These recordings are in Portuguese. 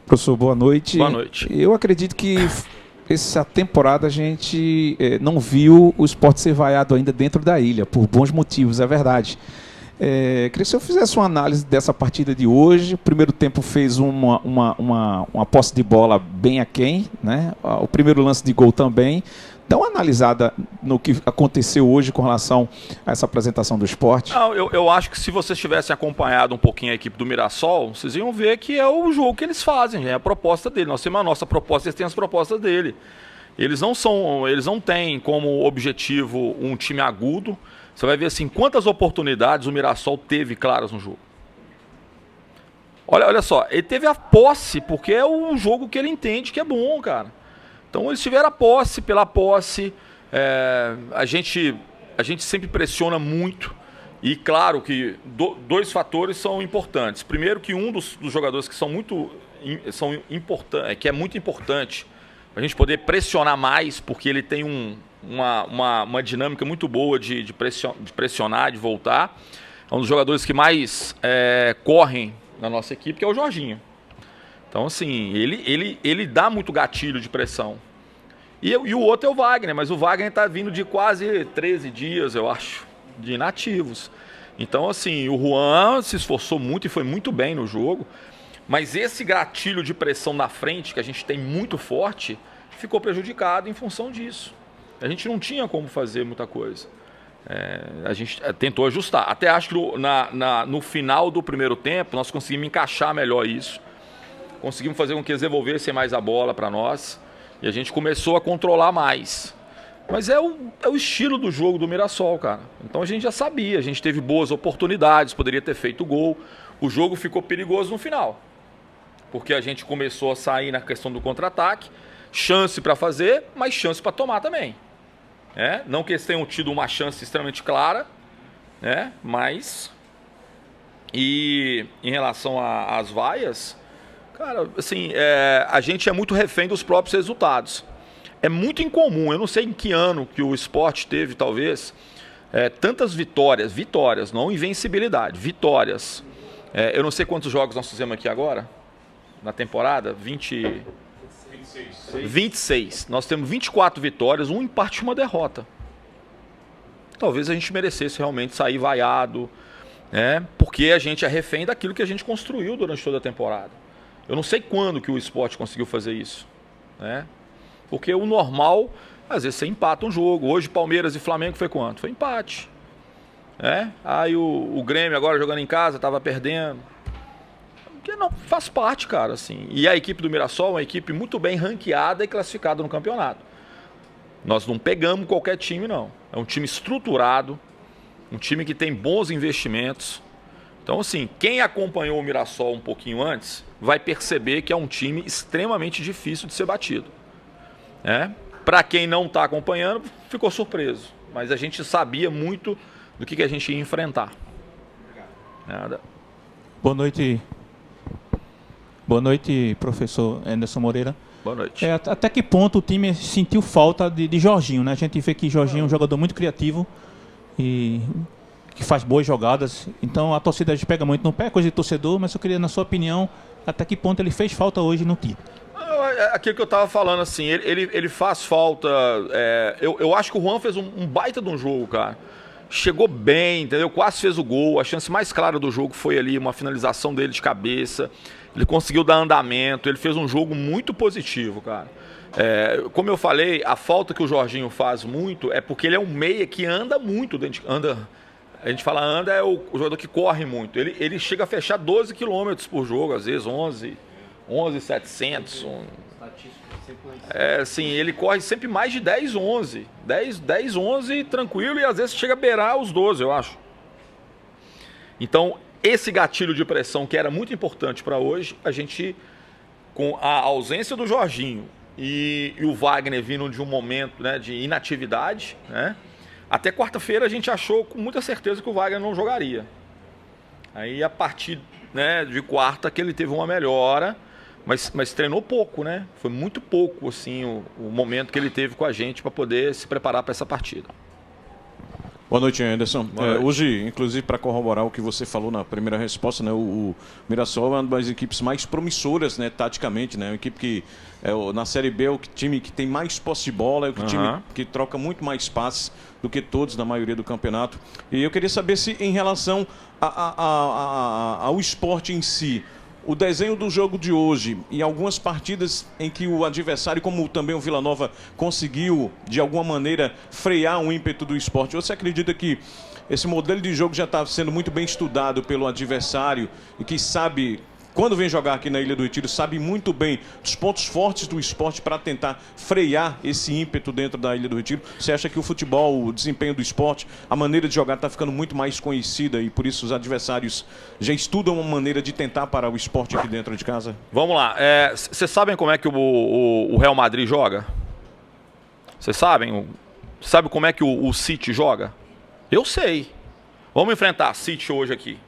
Professor, boa noite. Boa noite. Eu acredito que essa temporada a gente não viu o Sport ser vaiado ainda dentro da ilha, por bons motivos, é verdade. Queria que o senhor fizesse uma análise dessa partida de hoje. O primeiro tempo fez uma posse de bola bem aquém, né? O primeiro lance de gol também. Dá uma analisada no que aconteceu hoje com relação a essa apresentação do Sport. Não, eu acho que se vocês tivessem acompanhado um pouquinho a equipe do Mirassol, vocês iam ver que é o jogo que eles fazem, é a proposta dele. Nós temos a nossa proposta, eles têm as propostas dele. Eles não têm como objetivo um time agudo. Você vai ver assim, quantas oportunidades o Mirassol teve claras no jogo. Olha só, ele teve a posse, porque é o jogo que ele entende que é bom, cara. Então eles tiveram a posse pela posse, a gente sempre pressiona muito e claro que dois fatores são importantes. Primeiro que um dos jogadores que que é muito importante para a gente poder pressionar mais, porque ele tem uma dinâmica muito boa de pressionar, de voltar. É um dos jogadores que mais correm na nossa equipe, que é o Jorginho. Então, assim, ele dá muito gatilho de pressão. E o outro é o Wagner, mas o Wagner está vindo de quase 13 dias, eu acho, de inativos. Então, assim, o Juan se esforçou muito e foi muito bem no jogo, mas esse gatilho de pressão na frente, que a gente tem muito forte, ficou prejudicado em função disso. A gente não tinha como fazer muita coisa. A gente tentou ajustar. Até acho que no final do primeiro tempo, nós conseguimos encaixar melhor isso. Conseguimos fazer com que eles devolvessem mais a bola para nós. E a gente começou a controlar mais. Mas é o estilo do jogo do Mirassol, cara. Então a gente já sabia, a gente teve boas oportunidades, poderia ter feito gol. O jogo ficou perigoso no final. Porque a gente começou a sair na questão do contra-ataque. Chance para fazer, mas chance para tomar também. Não que eles tenham tido uma chance extremamente clara, mas... E em relação às vaias... Cara, assim, a gente é muito refém dos próprios resultados. É muito incomum, eu não sei em que ano que o Sport teve, talvez, tantas vitórias, não invencibilidade, vitórias. Eu não sei quantos jogos nós fizemos aqui agora, na temporada, 26. Nós temos 24 vitórias, um empate e uma derrota. Talvez a gente merecesse realmente sair vaiado, porque a gente é refém daquilo que a gente construiu durante toda a temporada. Eu não sei quando que o Sport conseguiu fazer isso, Porque o normal, às vezes você empata um jogo. Hoje Palmeiras e Flamengo foi quanto? Foi empate. Aí o Grêmio agora jogando em casa, estava perdendo. Porque não, faz parte, cara, assim. E a equipe do Mirassol é uma equipe muito bem ranqueada e classificada no campeonato. Nós não pegamos qualquer time, não. É um time estruturado, um time que tem bons investimentos. Então, assim, quem acompanhou o Mirassol um pouquinho antes vai perceber que é um time extremamente difícil de ser batido. Para quem não está acompanhando, ficou surpreso. Mas a gente sabia muito do que a gente ia enfrentar. Nada. Boa noite. Boa noite, professor Anderson Moreira. Boa noite. Até que ponto o time sentiu falta de Jorginho, né? A gente vê que Jorginho é um jogador muito criativo e que faz boas jogadas. Então a torcida a gente pega muito no pé, coisa de torcedor, mas eu queria, na sua opinião, até que ponto ele fez falta hoje no time? Aquilo que eu estava falando, assim, ele faz falta. Eu acho que o Juan fez um baita de um jogo, cara. Chegou bem, entendeu? Quase fez o gol. A chance mais clara do jogo foi ali, uma finalização dele de cabeça. Ele conseguiu dar andamento. Ele fez um jogo muito positivo, cara. Como eu falei, a falta que o Jorginho faz muito é porque ele é um meia que anda muito. A gente fala anda, é o jogador que corre muito. Ele chega a fechar 12 km por jogo, às vezes 11,700. Sim, ele corre sempre mais de 10, 11. 10, 11 tranquilo e às vezes chega a beirar os 12, eu acho. Então, esse gatilho de pressão que era muito importante para hoje, a gente, com a ausência do Jorginho e o Wagner vindo de um momento de inatividade, até quarta-feira a gente achou com muita certeza que o Wagner não jogaria. Aí a partir de quarta que ele teve uma melhora, mas treinou pouco, Foi muito pouco assim, o momento que ele teve com a gente para poder se preparar para essa partida. Boa noite, Anderson. Hoje, inclusive, para corroborar o que você falou na primeira resposta, né, o Mirassol é uma das equipes mais promissoras, né, taticamente, né, uma equipe que na Série B é o time que tem mais posse de bola, é o time que troca muito mais passes do que todos na maioria do campeonato. E eu queria saber se, em relação ao esporte em si, o desenho do jogo de hoje e algumas partidas em que o adversário, como também o Vila Nova, conseguiu, de alguma maneira, frear o ímpeto do esporte. Você acredita que esse modelo de jogo já está sendo muito bem estudado pelo adversário e que sabe, quando vem jogar aqui na Ilha do Retiro, sabe muito bem dos pontos fortes do esporte para tentar frear esse ímpeto dentro da Ilha do Retiro? Você acha que o futebol, o desempenho do esporte, a maneira de jogar está ficando muito mais conhecida e por isso os adversários já estudam uma maneira de tentar parar o esporte aqui dentro de casa? Vamos lá. Vocês sabem como é que o Real Madrid joga? Vocês sabem? Sabe como é que o City joga? Eu sei. Vamos enfrentar City hoje aqui.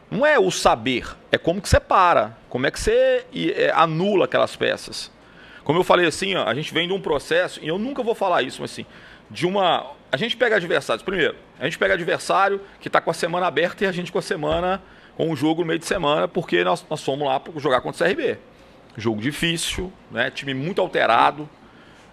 Não é o saber, é como que você para, como é que você anula aquelas peças. Como eu falei assim, ó, a gente vem de um processo, e eu nunca vou falar isso, mas assim, a gente pega adversários, primeiro, a gente pega adversário que está com a semana aberta e a gente com a semana, com um jogo no meio de semana, porque nós fomos lá para jogar contra o CRB. Jogo difícil, né, time muito alterado,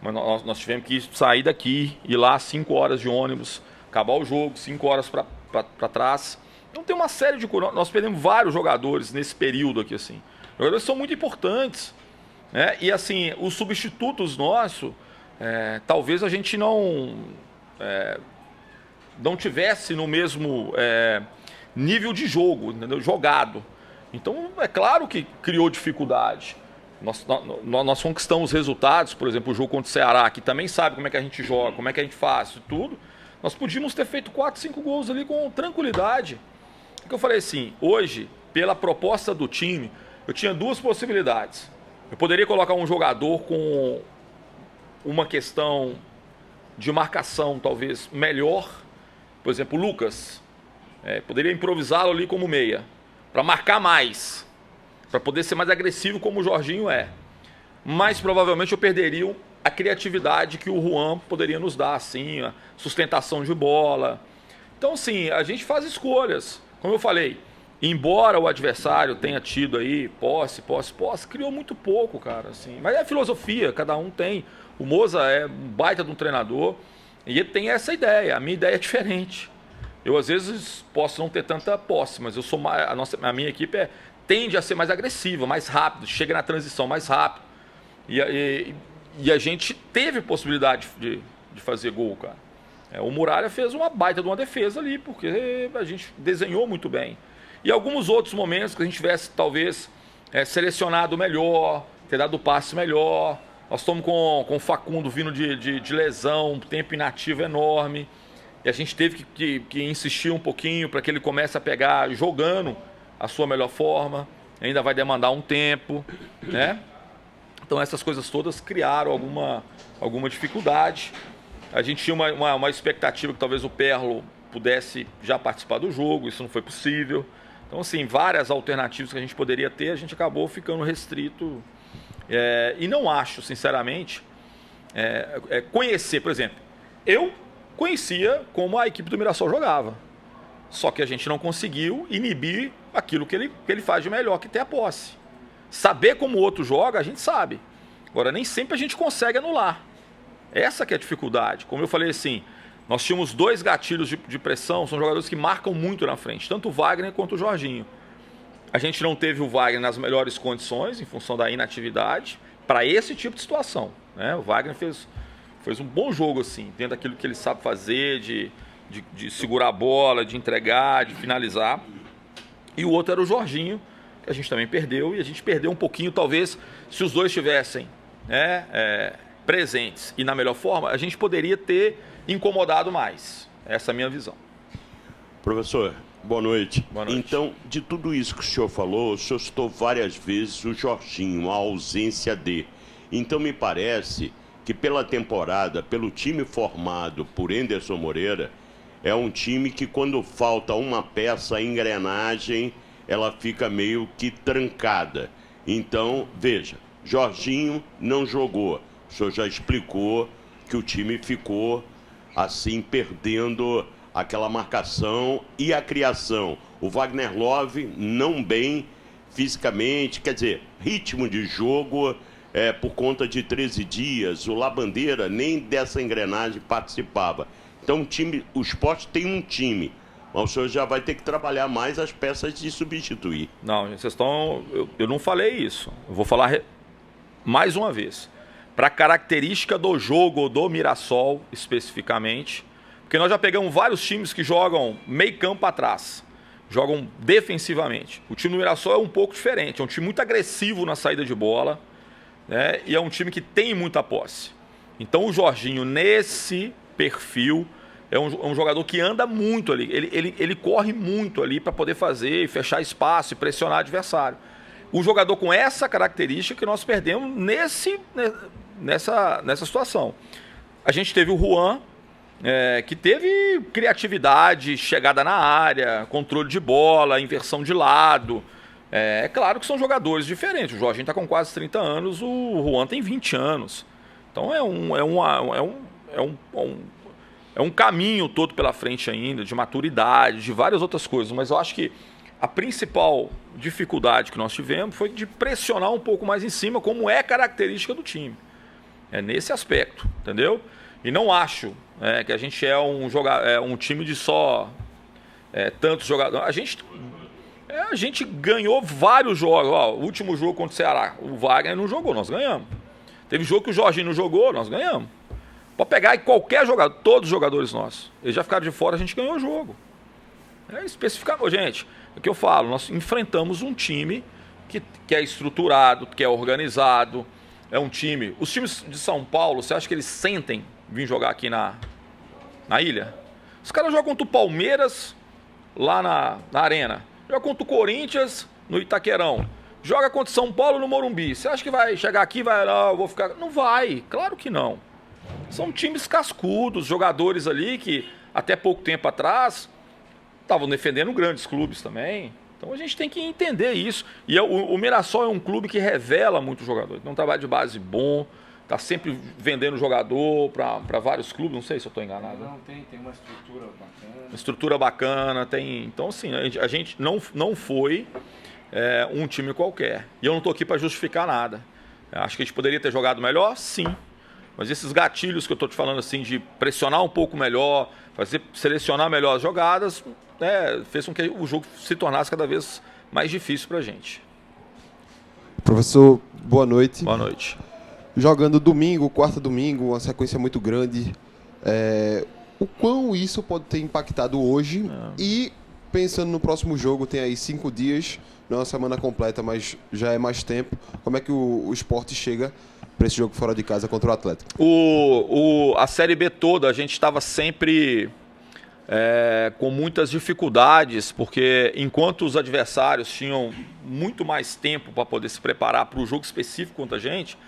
mas nós tivemos que sair daqui, ir lá 5 horas de ônibus, acabar o jogo, 5 horas para trás. Então tem uma série de... Nós perdemos vários jogadores nesse período aqui, assim. Os jogadores são muito importantes, né? E, assim, os substitutos nossos, talvez a gente não tivesse no mesmo nível de jogo, entendeu? Jogado. Então, é claro que criou dificuldade. Nós conquistamos resultados, por exemplo, o jogo contra o Ceará, que também sabe como é que a gente joga, como é que a gente faz, tudo. Nós podíamos ter feito 4, 5 gols ali com tranquilidade. Porque eu falei assim, hoje, pela proposta do time, eu tinha 2 possibilidades. Eu poderia colocar um jogador com uma questão de marcação talvez melhor. Por exemplo, o Lucas. Poderia improvisá-lo ali como meia, para marcar mais, para poder ser mais agressivo como o Jorginho é. Mas provavelmente eu perderia a criatividade que o Juan poderia nos dar, assim, a sustentação de bola. Então, assim, a gente faz escolhas. Como eu falei, embora o adversário tenha tido aí posse, criou muito pouco, cara, assim. Mas é filosofia, cada um tem. O Moza é um baita de um treinador e ele tem essa ideia. A minha ideia é diferente. Eu, às vezes, posso não ter tanta posse, mas eu sou a minha equipe tende a ser mais agressiva, mais rápido, chega na transição mais rápido. E a gente teve possibilidade de fazer gol, cara. O Muralha fez uma baita de uma defesa ali, porque a gente desenhou muito bem. E alguns outros momentos que a gente tivesse, talvez, selecionado melhor, ter dado o passe melhor. Nós estamos com o Facundo vindo de lesão, um tempo inativo enorme. E a gente teve que insistir um pouquinho para que ele comece a pegar jogando a sua melhor forma. Ainda vai demandar um tempo, né? Então essas coisas todas criaram alguma dificuldade. A gente tinha uma expectativa que talvez o Perlo pudesse já participar do jogo, isso não foi possível. Então, assim, várias alternativas que a gente poderia ter, a gente acabou ficando restrito. E não acho, sinceramente, conhecer, por exemplo, eu conhecia como a equipe do Mirassol jogava, só que a gente não conseguiu inibir aquilo que ele faz de melhor, que ter a posse. Saber como o outro joga, a gente sabe. Agora, nem sempre a gente consegue anular. Essa que é a dificuldade. Como eu falei assim, nós tínhamos 2 gatilhos de pressão, são jogadores que marcam muito na frente, tanto o Wagner quanto o Jorginho. A gente não teve o Wagner nas melhores condições, em função da inatividade, para esse tipo de situação, né? O Wagner fez um bom jogo, assim, dentro daquilo que ele sabe fazer, de segurar a bola, de entregar, de finalizar. E o outro era o Jorginho, que a gente também perdeu, e a gente perdeu um pouquinho, talvez, se os dois tivessem presentes e na melhor forma, a gente poderia ter incomodado mais. Essa é a minha visão. Professor, boa noite. Boa noite. Então, de tudo isso que o senhor falou, o senhor citou várias vezes o Jorginho, a ausência de. Então, me parece que pela temporada, pelo time formado por Anderson Moreira, é um time que quando falta uma peça, a engrenagem, ela fica meio que trancada. Então, veja, Jorginho não jogou. O senhor já explicou que o time ficou assim, perdendo aquela marcação e a criação. O Wagner Love não bem fisicamente, quer dizer, ritmo de jogo por conta de 13 dias. O Labandeira nem dessa engrenagem participava. Então o Sport tem um time, mas o senhor já vai ter que trabalhar mais as peças de substituir. Não, gente, vocês estão... Eu não falei isso. Eu vou falar mais uma vez. Para a característica do jogo do Mirassol, especificamente, porque nós já pegamos vários times que jogam meio campo atrás, jogam defensivamente. O time do Mirassol é um pouco diferente, é um time muito agressivo na saída de bola, né? E é um time que tem muita posse. Então o Jorginho, nesse perfil, é um jogador que anda muito ali, ele corre muito ali para poder fazer, fechar espaço e pressionar o adversário. Um jogador com essa característica que nós perdemos nessa situação. A gente teve o Juan, que teve criatividade, chegada na área, controle de bola, inversão de lado. É claro que são jogadores diferentes. O Jorginho está com quase 30 anos, o Juan tem 20 anos. Então é um caminho todo pela frente ainda, de maturidade, de várias outras coisas. Mas eu acho que a principal dificuldade que nós tivemos foi de pressionar um pouco mais em cima, como é característica do time. É nesse aspecto, entendeu? E não acho que a gente é um time de só tantos jogadores. A gente ganhou vários jogos. Ó, o último jogo contra o Ceará, o Wagner não jogou, nós ganhamos. Teve jogo que o Jorginho não jogou, nós ganhamos. Pode pegar qualquer jogador, todos os jogadores nossos. Eles já ficaram de fora, a gente ganhou o jogo. Especificamente, gente, é o que eu falo, nós enfrentamos um time que é estruturado, que é organizado. É um time... Os times de São Paulo, você acha que eles sentem vir jogar aqui na ilha? Os caras jogam contra o Palmeiras lá na Arena. Joga contra o Corinthians no Itaquerão. Joga contra o São Paulo no Morumbi. Você acha que vai chegar aqui e vai... Não, eu vou ficar... Não vai, claro que não. São times cascudos, jogadores ali que até pouco tempo atrás estavam defendendo grandes clubes também. Então a gente tem que entender isso. E o Mirassol é um clube que revela muito jogador. Tem um trabalho de base bom, está sempre vendendo jogador para vários clubes. Não sei se eu estou enganado. Não, tem uma estrutura bacana. Uma estrutura bacana, tem. Então, assim, a gente não foi um time qualquer. E eu não estou aqui para justificar nada. Acho que a gente poderia ter jogado melhor? Sim. Mas esses gatilhos que eu estou te falando, assim, de pressionar um pouco melhor, selecionar melhor as jogadas, fez com que o jogo se tornasse cada vez mais difícil para a gente. Professor, boa noite. Boa noite. Jogando domingo, quarta domingo, uma sequência muito grande. O quão isso pode ter impactado hoje? E pensando no próximo jogo, tem aí 5 dias, não é uma semana completa, mas já é mais tempo. Como é que o Sport chega para esse jogo fora de casa contra o Atlético? A Série B toda, a gente estava sempre com muitas dificuldades, porque enquanto os adversários tinham muito mais tempo para poder se preparar para o jogo específico contra a gente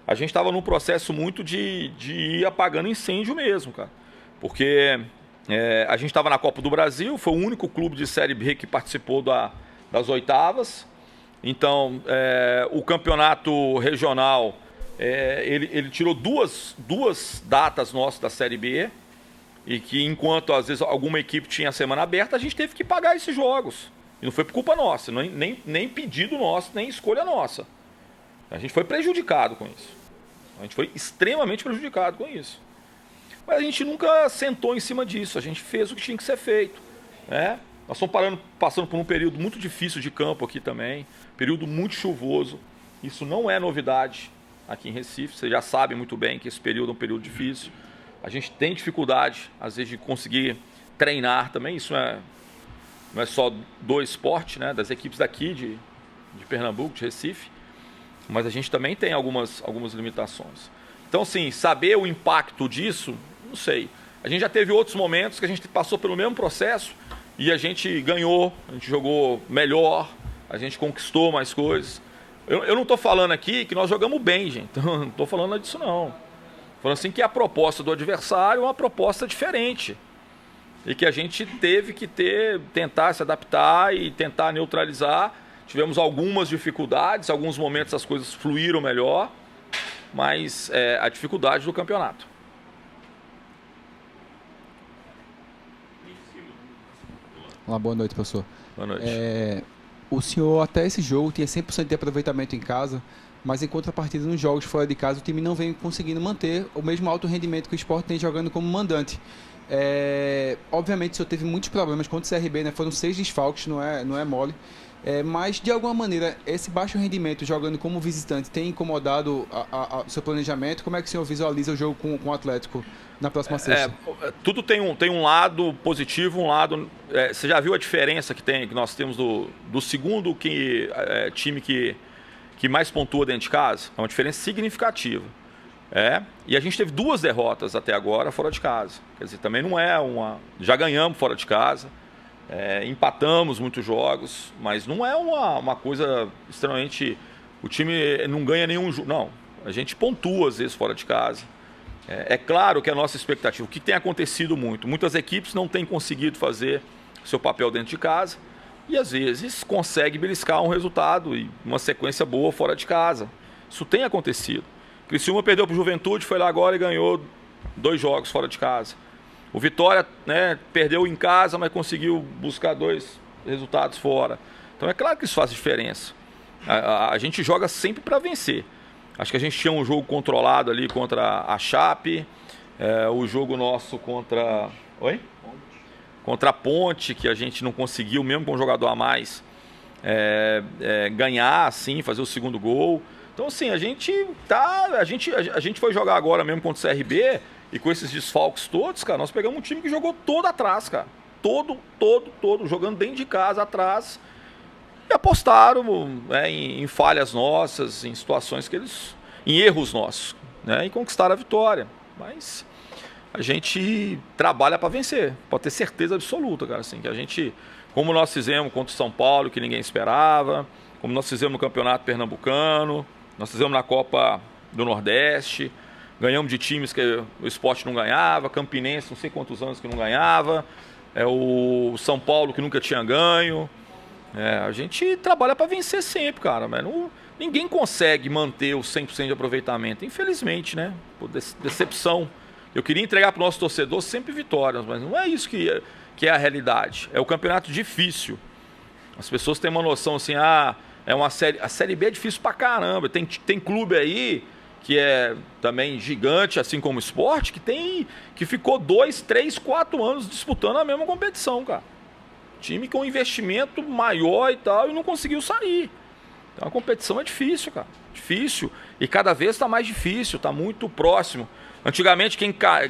estava num processo muito de ir apagando incêndio mesmo, cara. Porque a gente estava na Copa do Brasil, foi o único clube de Série B que participou das oitavas. Então, o campeonato regional, ele tirou duas datas nossas da Série B, e que enquanto às vezes alguma equipe tinha a semana aberta, a gente teve que pagar esses jogos. E não foi por culpa nossa, nem pedido nosso, nem escolha nossa. A gente foi prejudicado com isso. A gente foi extremamente prejudicado com isso. Mas a gente nunca sentou em cima disso, a gente fez o que tinha que ser feito. Nós estamos passando por um período muito difícil de campo aqui também, período muito chuvoso. Isso não é novidade aqui em Recife, você já sabe muito bem que esse período é um período difícil. A gente tem dificuldade, às vezes, de conseguir treinar também. Isso não é só do esporte, né, das equipes daqui de Pernambuco, de Recife, mas a gente também tem algumas limitações. Então, assim, saber o impacto disso, não sei. A gente já teve outros momentos que a gente passou pelo mesmo processo e a gente ganhou, a gente jogou melhor, a gente conquistou mais coisas. Eu não estou falando aqui que nós jogamos bem, gente. Então, não estou falando disso, não. Falando assim que a proposta do adversário é uma proposta diferente. E que a gente teve que tentar se adaptar e tentar neutralizar. Tivemos algumas dificuldades, alguns momentos as coisas fluíram melhor, mas a dificuldade do campeonato. Uma boa noite, professor. Boa noite. O senhor até esse jogo tinha 100% de aproveitamento em casa, mas em contrapartida nos jogos fora de casa o time não vem conseguindo manter o mesmo alto rendimento que o Sport tem jogando como mandante. Obviamente o senhor teve muitos problemas contra o CRB, né? Foram 6 desfalques, não é mole. Mas de alguma maneira esse baixo rendimento jogando como visitante tem incomodado o seu planejamento? Como é que o senhor visualiza o jogo com o Atlético na próxima sexta? Tudo tem um lado positivo, um lado... você já viu a diferença que nós temos do segundo time que mais pontua dentro de casa? É uma diferença significativa. E a gente teve 2 derrotas até agora fora de casa. Quer dizer, também não é uma... Já ganhamos fora de casa, empatamos muitos jogos, mas não é uma coisa extremamente... O time não ganha nenhum jogo. Não, a gente pontua às vezes fora de casa. É claro que a nossa expectativa, o que tem acontecido muito, muitas equipes não têm conseguido fazer seu papel dentro de casa e às vezes consegue beliscar um resultado e uma sequência boa fora de casa. Isso tem acontecido. Criciúma perdeu para o Juventude, foi lá agora e ganhou 2 jogos fora de casa. O Vitória, né, perdeu em casa, mas conseguiu buscar 2 resultados fora. Então é claro que isso faz diferença. A gente joga sempre para vencer. Acho que a gente tinha um jogo controlado ali contra a Chape, o jogo nosso contra... Oi? Contra a Ponte, que a gente não conseguiu, mesmo com um jogador a mais, ganhar, assim, fazer o segundo gol. Então, assim, a gente foi jogar agora mesmo contra o CRB e com esses desfalques todos, cara, nós pegamos um time que jogou todo atrás, cara. Todo, jogando dentro de casa, atrás. E apostaram em falhas nossas, em situações em erros nossos, né, e conquistaram a vitória. Mas a gente trabalha para vencer, pode ter certeza absoluta, cara, assim, que a gente, como nós fizemos contra o São Paulo, que ninguém esperava, como nós fizemos no Campeonato Pernambucano, nós fizemos na Copa do Nordeste, ganhamos de times que o Sport não ganhava, Campinense, não sei quantos anos que não ganhava, o São Paulo que nunca tinha ganho. A gente trabalha para vencer sempre, cara, mas ninguém consegue manter o 100% de aproveitamento, infelizmente, né? Por decepção. Eu queria entregar para o nosso torcedor sempre vitórias, mas não é isso que é a realidade. É o campeonato difícil. As pessoas têm uma noção assim, a Série B é difícil pra caramba. Tem clube aí que é também gigante, assim como o Sport, que ficou 2, 3, 4 anos disputando a mesma competição, cara. Time com investimento maior e tal, e não conseguiu sair. Então a competição é difícil, cara. Difícil. E cada vez está mais difícil, está muito próximo. Antigamente,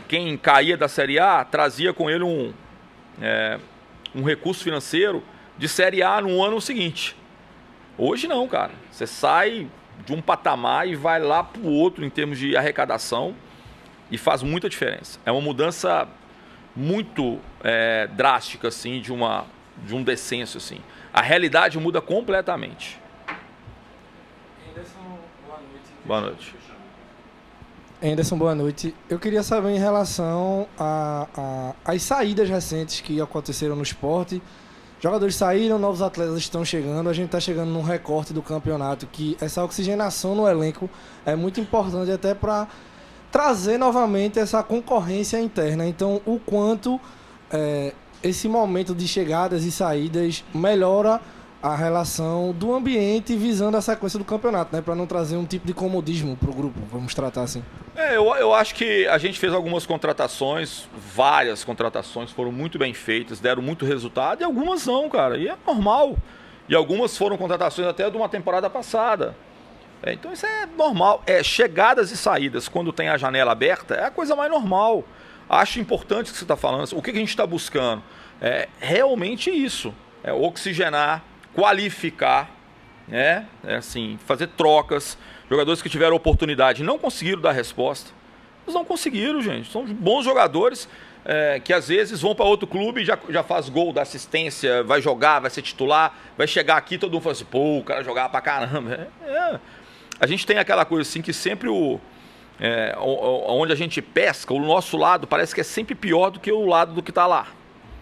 quem caía da Série A trazia com ele um recurso financeiro de Série A no ano seguinte. Hoje não, cara. Você sai de um patamar e vai lá para o outro em termos de arrecadação e faz muita diferença. É uma mudança muito drástica, assim, de um descenso, assim. A realidade muda completamente. Boa noite. Anderson, boa noite. Eu queria saber em relação às saídas recentes que aconteceram no esporte. Jogadores saíram, novos atletas estão chegando. A gente está chegando num recorte do campeonato que essa oxigenação no elenco é muito importante até para trazer novamente essa concorrência interna. Então, o quanto esse momento de chegadas e saídas melhora a relação do ambiente visando a sequência do campeonato, né? Para não trazer um tipo de comodismo para o grupo, vamos tratar assim. Eu acho que a gente fez algumas contratações, várias contratações, foram muito bem feitas, deram muito resultado, e algumas não, cara, e é normal. E algumas foram contratações até de uma temporada passada. Então isso é normal. Chegadas e saídas, quando tem a janela aberta, é a coisa mais normal. Acho importante o que você está falando. O que a gente está buscando? É realmente isso. É oxigenar, qualificar, né? Assim, fazer trocas. Jogadores que tiveram oportunidade não conseguiram dar resposta. Eles não conseguiram, gente. São bons jogadores que às vezes vão para outro clube e já faz gol, dá assistência, vai jogar, vai ser titular, vai chegar aqui e todo mundo fala assim, pô, o cara jogava pra caramba. A gente tem aquela coisa assim que sempre onde a gente pesca, o nosso lado parece que é sempre pior do que o lado do que está lá.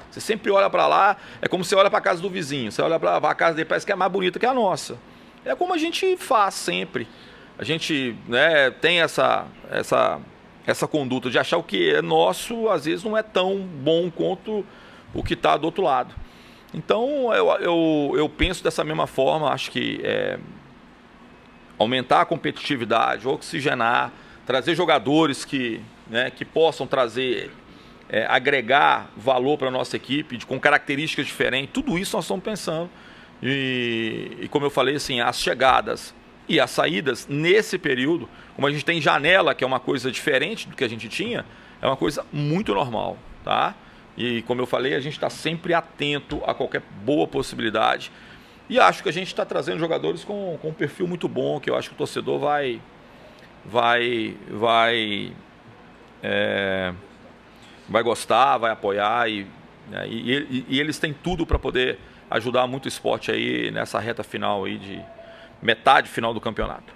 Você sempre olha para lá, é como você olha para a casa do vizinho. Você olha para a casa dele, parece que é mais bonita que a nossa. É como a gente faz sempre. A gente, né, tem essa conduta de achar o que é nosso, às vezes não é tão bom quanto o que está do outro lado. Então, eu penso dessa mesma forma, acho que aumentar a competitividade, oxigenar, trazer jogadores que possam trazer, agregar valor para a nossa equipe, com características diferentes, tudo isso nós estamos pensando. E como eu falei, assim, as chegadas e as saídas, nesse período, como a gente tem janela, que é uma coisa diferente do que a gente tinha, é uma coisa muito normal, tá? E como eu falei, a gente está sempre atento a qualquer boa possibilidade. E acho que a gente está trazendo jogadores com um perfil muito bom, que eu acho que o torcedor vai gostar, vai apoiar. E eles têm tudo para poder ajudar muito o esporte aí nessa reta final aí de metade final do campeonato.